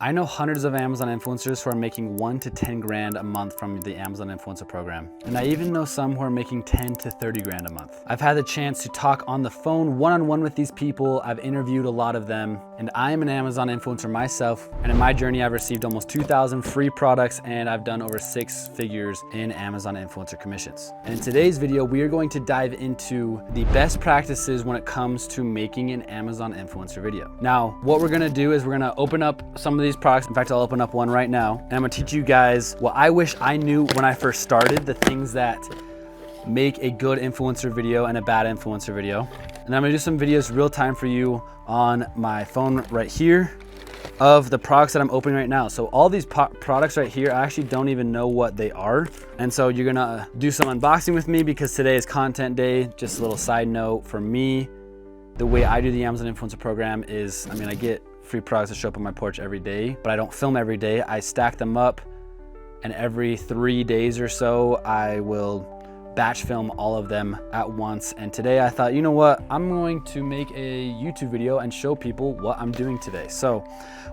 I know hundreds of Amazon influencers who are making 1 to 10 grand a month from the Amazon influencer program. And I even know some who are making 10 to 30 grand a month. I've had the chance to talk on the phone one-on-one with these people. I've interviewed a lot of them, and I am an Amazon influencer myself. And in my journey, I've received almost 2,000 free products, and I've done over 6 figures in Amazon influencer commissions. And in today's video, we are going to dive into the best practices when it comes to making an Amazon influencer video. Now, what we're gonna do is we're gonna open up some of these products. In fact, I'll open up one right now, and I'm gonna teach you guys what I wish I knew when I first started, the things that make a good influencer video and a bad influencer video. And I'm gonna do some videos real time for you on my phone right here of the products that I'm opening right now. So all these products right here, I actually don't even know what they are. And so you're gonna do some unboxing with me because today is content day. Just a little side note for me, the way I do the Amazon influencer program is, I get free products that show up on my porch every day, but I don't film every day. I stack them up, and every 3 days or so, I will batch film all of them at once. And today I thought, you know what? I'm going to make a YouTube video and show people what I'm doing today. So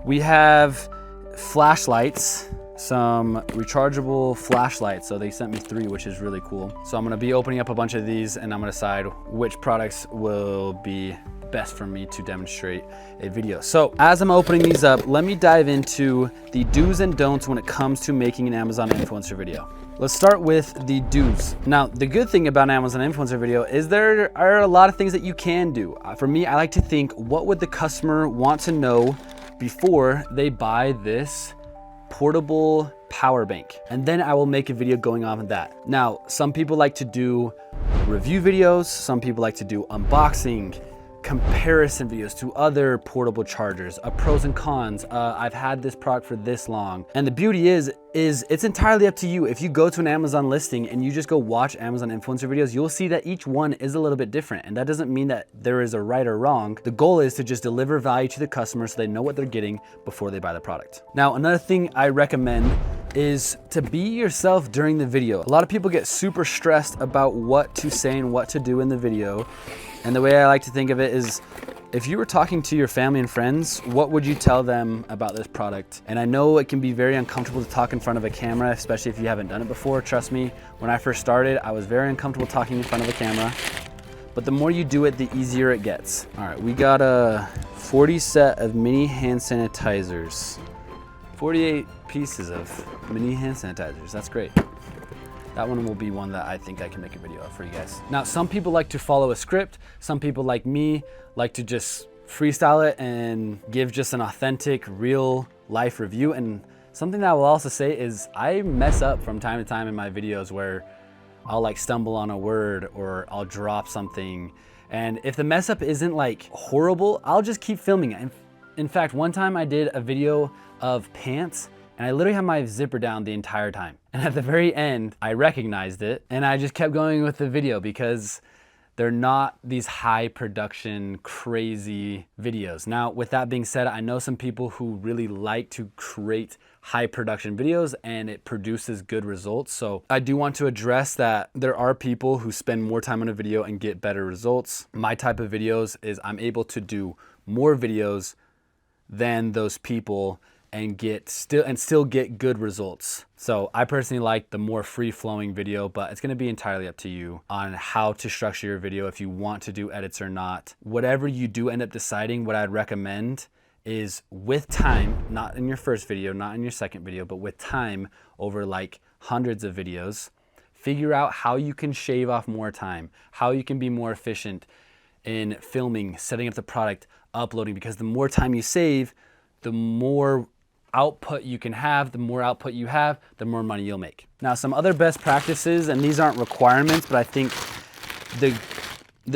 we have flashlights, some rechargeable flashlights. So they sent me 3, which is really cool. So I'm gonna be opening up a bunch of these, and I'm gonna decide which products will be best for me to demonstrate a video. So as I'm opening these up, let me dive into the do's and don'ts when it comes to making an Amazon influencer video. Let's start with the do's. Now, the good thing about an Amazon influencer video is there are a lot of things that you can do. For me, I like to think, what would the customer want to know before they buy this portable power bank? And then I will make a video going off of that. Now, some people like to do review videos. Some people like to do unboxing, comparison videos to other portable chargers, pros and cons. I've had this product for this long. And the beauty is it's entirely up to you. If you go to an Amazon listing and you just go watch Amazon influencer videos, you'll see that each one is a little bit different. And that doesn't mean that there is a right or wrong. The goal is to just deliver value to the customer so they know what they're getting before they buy the product. Now, another thing I recommend is to be yourself during the video. A lot of people get super stressed about what to say and what to do in the video. And the way I like to think of it is, if you were talking to your family and friends, what would you tell them about this product? And I know it can be very uncomfortable to talk in front of a camera, especially if you haven't done it before. Trust me, when I first started, I was very uncomfortable talking in front of a camera. But the more you do it, the easier it gets. All right, we got a 40 set of mini hand sanitizers. 48 pieces of mini hand sanitizers, that's great. That one will be one that I think I can make a video of for you guys. Now, some people like to follow a script. Some people like me like to just freestyle it and give just an authentic, real life review. And something that I will also say is I mess up from time to time in my videos where I'll like stumble on a word or I'll drop something. And if the mess up isn't like horrible, I'll just keep filming it. In fact, one time I did a video of pants, and I literally had my zipper down the entire time. And at the very end, I recognized it, and I just kept going with the video because they're not these high production, crazy videos. Now, with that being said, I know some people who really like to create high production videos and it produces good results. So I do want to address that there are people who spend more time on a video and get better results. My type of videos is I'm able to do more videos than those people and still get good results. So I personally like the more free-flowing video, but it's gonna be entirely up to you on how to structure your video, if you want to do edits or not. Whatever you do end up deciding, what I'd recommend is with time, not in your first video, not in your second video, but with time over like hundreds of videos, figure out how you can shave off more time, how you can be more efficient in filming, setting up the product, uploading, because the more time you save, the more output you can have. The more output you have, the more money you'll make. Now, some other best practices, and these aren't requirements, but I think the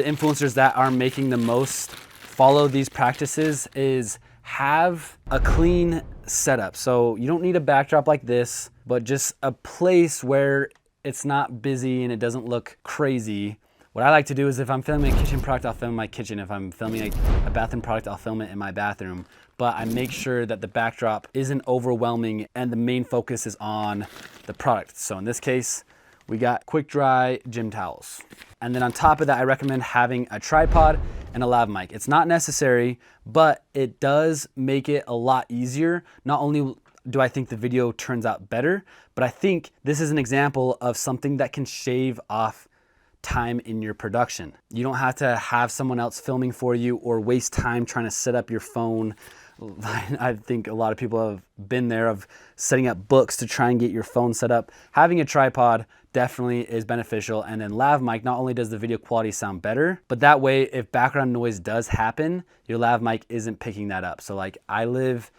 influencers that are making the most follow these practices, is have a clean setup. So you don't need a backdrop like this, but just a place where it's not busy and it doesn't look crazy. What I like to do is if I'm filming a kitchen product, I'll film my kitchen. If I'm filming a bathroom product, I'll film it in my bathroom. But I make sure that the backdrop isn't overwhelming and the main focus is on the product. So in this case, we got quick dry gym towels. And then on top of that, I recommend having a tripod and a lav mic. It's not necessary, but it does make it a lot easier. Not only do I think the video turns out better, but I think this is an example of something that can shave off time in your production. You don't have to have someone else filming for you or waste time trying to set up your phone. I think a lot of people have been there of setting up books to try and get your phone set up. Having a tripod definitely is beneficial. And then lav mic, not only does the video quality sound better, but that way if background noise does happen, your lav mic isn't picking that up. So like I live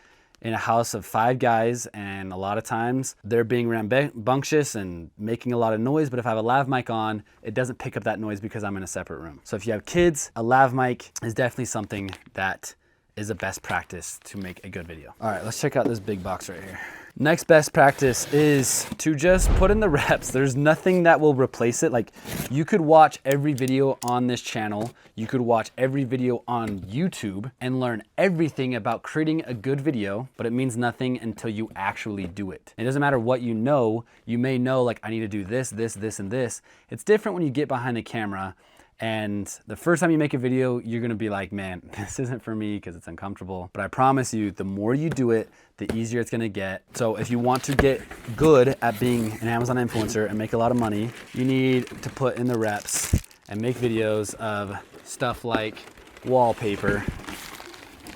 in a house of 5 guys, and a lot of times they're being rambunctious and making a lot of noise, but if I have a lav mic on, it doesn't pick up that noise because I'm in a separate room. So if you have kids, a lav mic is definitely something that is a best practice to make a good video. All right, let's check out this big box right here. Next best practice is to just put in the reps. There's nothing that will replace it. Like you could watch every video on this channel, you could watch every video on YouTube and learn everything about creating a good video, but it means nothing until you actually do it. It doesn't matter what you know. You may know like I need to do this, this, this, and this. It's different when you get behind the camera. And the first time you make a video, you're gonna be like, man, this isn't for me because it's uncomfortable. But I promise you, the more you do it, the easier it's gonna get. So if you want to get good at being an Amazon influencer and make a lot of money, you need to put in the reps and make videos of stuff like wallpaper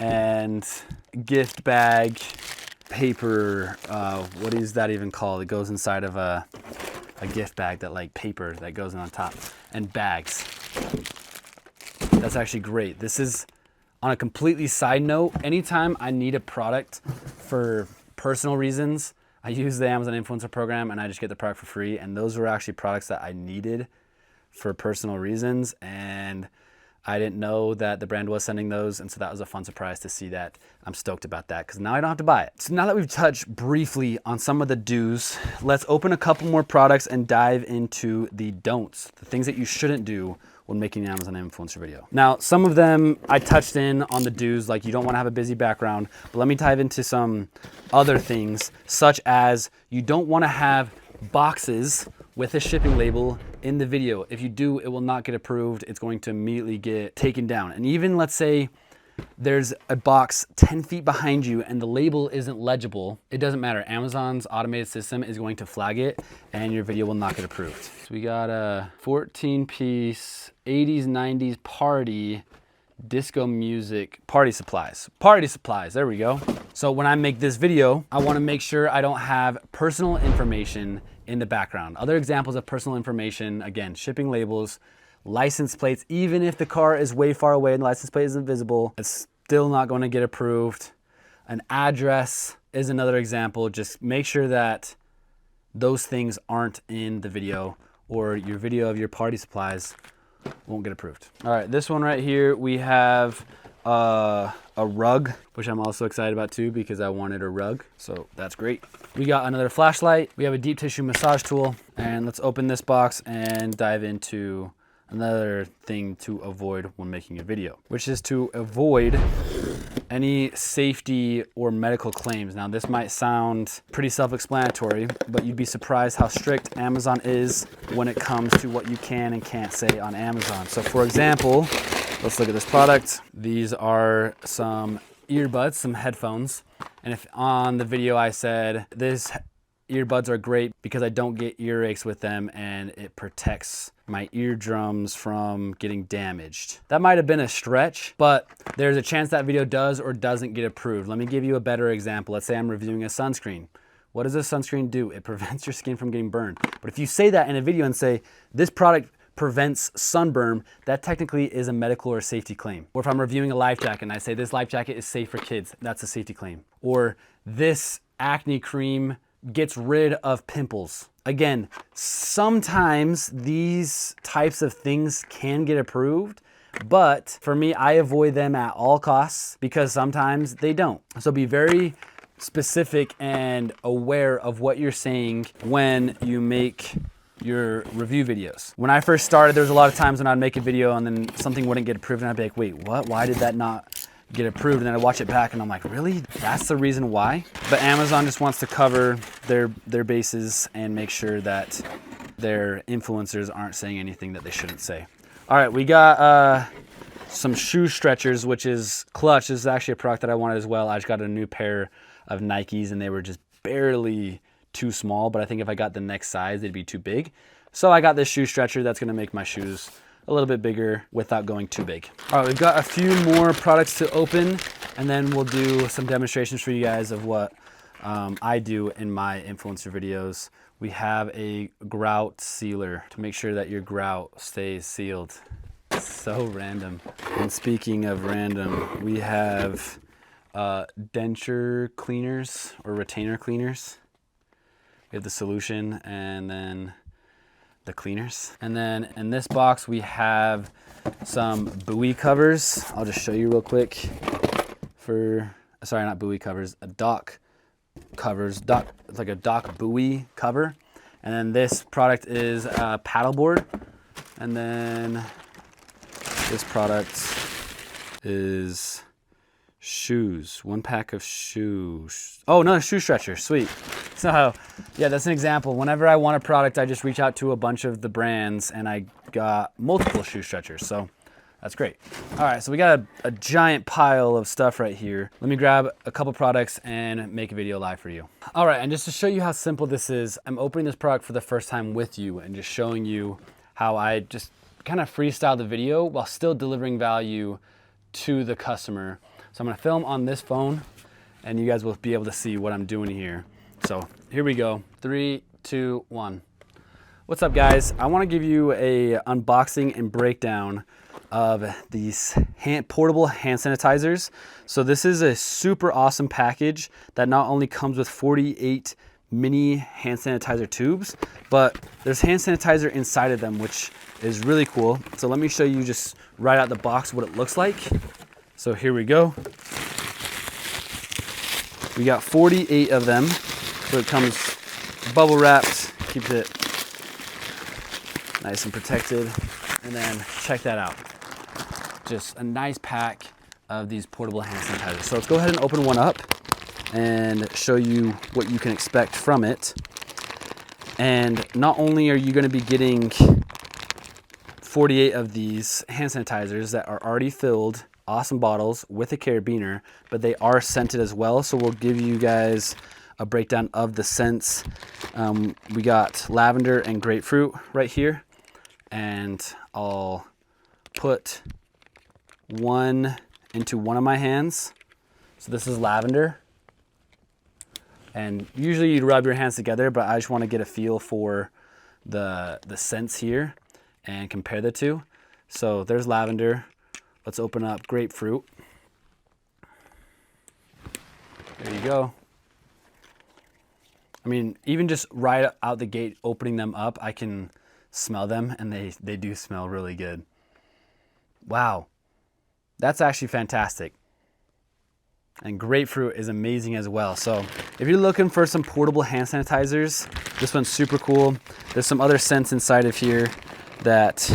and gift bag paper. What is that even called? It goes inside of a gift bag, that like paper that goes in on top, and bags. That's actually great. This is on a completely side note. Anytime I need a product for personal reasons, I use the Amazon Influencer program and I just get the product for free. And those were actually products that I needed for personal reasons. And I didn't know that the brand was sending those. And so that was a fun surprise to see that. I'm stoked about that because now I don't have to buy it. So now that we've touched briefly on some of the do's, let's open a couple more products and dive into the don'ts, the things that you shouldn't do when making an Amazon influencer video. Now, some of them I touched in on the do's, like you don't wanna have a busy background, but let me dive into some other things, such as you don't wanna have boxes with a shipping label in the video. If you do, it will not get approved. It's going to immediately get taken down. And even let's say there's a box 10 feet behind you and the label isn't legible, it doesn't matter. Amazon's automated system is going to flag it and your video will not get approved. So we got a 14-piece 80s, 90s party disco music party supplies. Party supplies, there we go. So when I make this video, I wanna make sure I don't have personal information in the background. Other examples of personal information, again, shipping labels, license plates. Even if the car is way far away and the license plate isn't visible, it's still not going to get approved. An address is another example. Just make sure that those things aren't in the video or your video of your party supplies won't get approved. All right, this one right here, we have a rug, which I'm also excited about too because I wanted a rug, so that's great. We got another flashlight, we have a deep tissue massage tool, and let's open this box and dive into another thing to avoid when making a video, which is to avoid any safety or medical claims. Now this might sound pretty self-explanatory, but you'd be surprised how strict Amazon is when it comes to what you can and can't say on Amazon. So for example, let's look at this product. These are some earbuds, some headphones. And if on the video I said, this earbuds are great because I don't get earaches with them and it protects my eardrums from getting damaged. That might have been a stretch, but there's a chance that video does or doesn't get approved. Let me give you a better example. Let's say I'm reviewing a sunscreen. What does a sunscreen do? It prevents your skin from getting burned. But if you say that in a video and say, this product prevents sunburn, that technically is a medical or safety claim. Or if I'm reviewing a life jacket and I say this life jacket is safe for kids, that's a safety claim. Or this acne cream gets rid of pimples. Again, sometimes these types of things can get approved, but for me, I avoid them at all costs because sometimes they don't. So be very specific and aware of what you're saying when you make your review videos. When I first started, there was a lot of times when I'd make a video and then something wouldn't get approved and I'd be like, wait, what? Why did that not get approved? And then I watch it back and I'm like, really? That's the reason why? But Amazon just wants to cover their bases and make sure that their influencers aren't saying anything that they shouldn't say. All right, we got some shoe stretchers, which is clutch. This is actually a product that I wanted as well. I just got a new pair of Nikes and they were just barely too small, but I think if I got the next size, they'd be too big. So I got this shoe stretcher that's gonna make my shoes a little bit bigger without going too big. All right, we've got a few more products to open, and then we'll do some demonstrations for you guys of what I do in my influencer videos. We have a grout sealer to make sure that your grout stays sealed. So random. And speaking of random, we have denture cleaners or retainer cleaners. We have the solution and then the cleaners. And then in this box, we have some buoy covers. I'll just show you real quick sorry, not buoy covers, dock covers. It's like a dock buoy cover. And then this product is a paddleboard. And then this product is shoes, 1 pack of shoes. Oh, no, shoe stretcher, sweet. So yeah, that's an example. Whenever I want a product, I just reach out to a bunch of the brands and I got multiple shoe stretchers. So that's great. All right, so we got a giant pile of stuff right here. Let me grab a couple products and make a video live for you. All right, and just to show you how simple this is, I'm opening this product for the first time with you and just showing you how I just kind of freestyle the video while still delivering value to the customer. So I'm gonna film on this phone and you guys will be able to see what I'm doing here. So here we go, 3, 2, 1. What's up guys? I wanna give you a unboxing and breakdown of these portable hand sanitizers. So this is a super awesome package that not only comes with 48 mini hand sanitizer tubes, but there's hand sanitizer inside of them, which is really cool. So let me show you just right out the box what it looks like. So here we go. We got 48 of them. So it comes bubble wrapped, keeps it nice and protected. And then check that out. Just a nice pack of these portable hand sanitizers. So let's go ahead and open one up and show you what you can expect from it. And not only are you going to be getting 48 of these hand sanitizers that are already filled, awesome bottles with a carabiner, but they are scented as well. So we'll give you guys a breakdown of the scents. We got lavender and grapefruit right here. And I'll put one into one of my hands. So this is lavender. And usually you'd rub your hands together, but I just want to get a feel for the scents here and compare the two. So there's lavender. Let's open up grapefruit. There you go. I mean, even just right out the gate, opening them up, I can smell them and they do smell really good. Wow. That's actually fantastic. And grapefruit is amazing as well. So if you're looking for some portable hand sanitizers, this one's super cool. There's some other scents inside of here that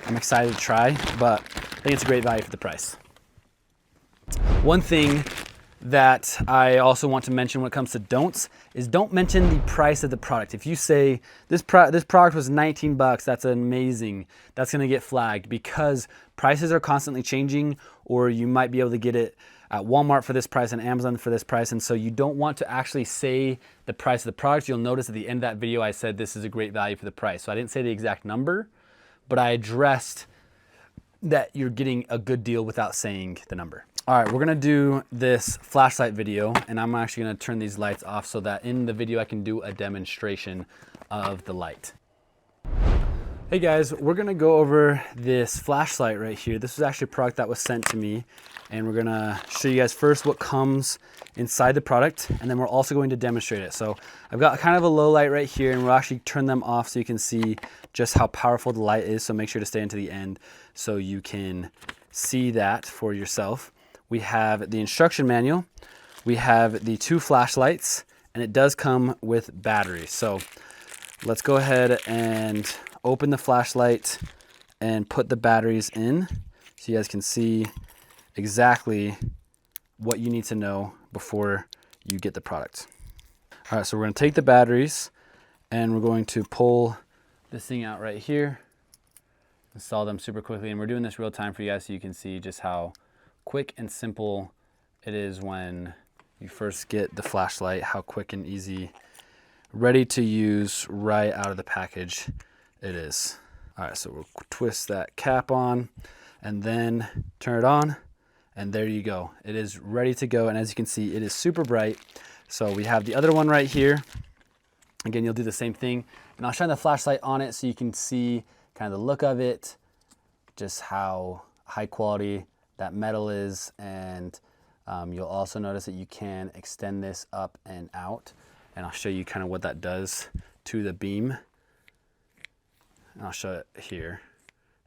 I'm excited to try, but I think it's a great value for the price. One thing that I also want to mention when it comes to don'ts is don't mention the price of the product. If you say this product was 19 bucks, that's amazing, that's gonna get flagged because prices are constantly changing, or you might be able to get it at Walmart for this price and Amazon for this price. And so you don't want to actually say the price of the product. You'll notice at the end of that video, I said this is a great value for the price. So I didn't say the exact number, but I addressed that you're getting a good deal without saying the number. All right, we're gonna do this flashlight video, and I'm actually gonna turn these lights off so that in the video I can do a demonstration of the light. Hey guys, we're gonna go over this flashlight right here. This was actually a product that was sent to me, and we're gonna show you guys first what comes inside the product, and then we're also going to demonstrate it. So I've got kind of a low light right here, and we'll actually turn them off so you can see just how powerful the light is. So make sure to stay into the end so you can see that for yourself. We have the instruction manual, we have the 2 flashlights, and it does come with batteries. So let's go ahead and open the flashlight and put the batteries in so you guys can see exactly what you need to know before you get the product. All right, so we're gonna take the batteries And we're going to pull this thing out right here, install them super quickly. And we're doing this real time for you guys so you can see just how quick and simple it is when you first get the flashlight, how quick and easy, ready to use right out of the package it is. All right, so we'll twist that cap on and then turn it on, and there you go. It is ready to go, and as you can see, it is super bright. So we have the other one right here. Again, you'll do the same thing, and I'll shine the flashlight on it so you can see kind of the look of it, just how high quality that metal is, and you'll also notice that you can extend this up and out, and I'll show you kind of what that does to the beam. And I'll show it here,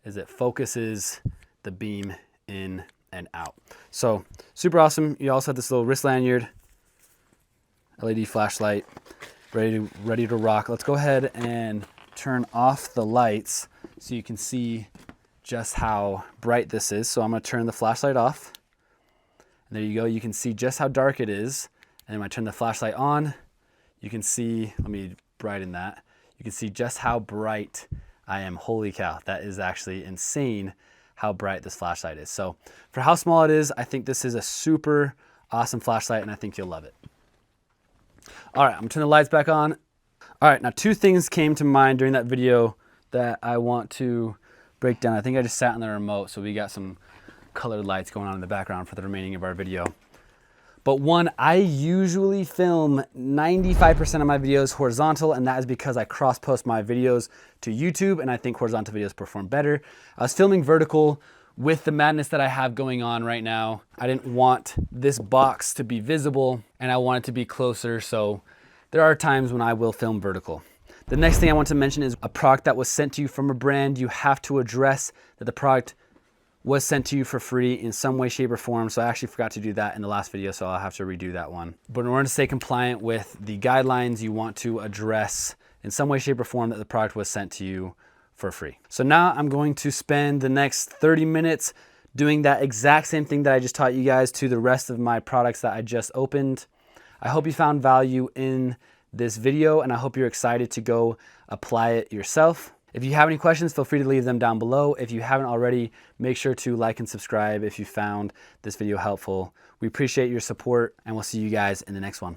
is it focuses the beam in and out. So super awesome. You also have this little wrist lanyard, LED flashlight, ready to rock. Let's go ahead and turn off the lights so you can see just how bright this is. So I'm gonna turn the flashlight off. And there you go, you can see just how dark it is. And then when I turn the flashlight on, you can see, let me brighten that. You can see just how bright I am. Holy cow, that is actually insane how bright this flashlight is. So for how small it is, I think this is a super awesome flashlight, and I think you'll love it. All right, I'm gonna turn the lights back on. All right, now two things came to mind during that video that I want to break down. I think I just sat on the remote, so we got some colored lights going on in the background for the remaining of our video. But one, I usually film 95% of my videos horizontal, and that is because I cross-post my videos to YouTube, and I think horizontal videos perform better. I was filming vertical with the madness that I have going on right now. I didn't want this box to be visible, and I want it to be closer, so there are times when I will film vertical. The next thing I want to mention is a product that was sent to you from a brand. You have to address that the product was sent to you for free in some way, shape, or form. So I actually forgot to do that in the last video, so I'll have to redo that one. But in order to stay compliant with the guidelines, you want to address in some way, shape, or form that the product was sent to you for free. So now I'm going to spend the next 30 minutes doing that exact same thing that I just taught you guys to the rest of my products that I just opened. I hope you found value in this video, and I hope you're excited to go apply it yourself. If you have any questions, feel free to leave them down below. If you haven't already, make sure to like and subscribe if you found this video helpful. We appreciate your support, and we'll see you guys in the next one.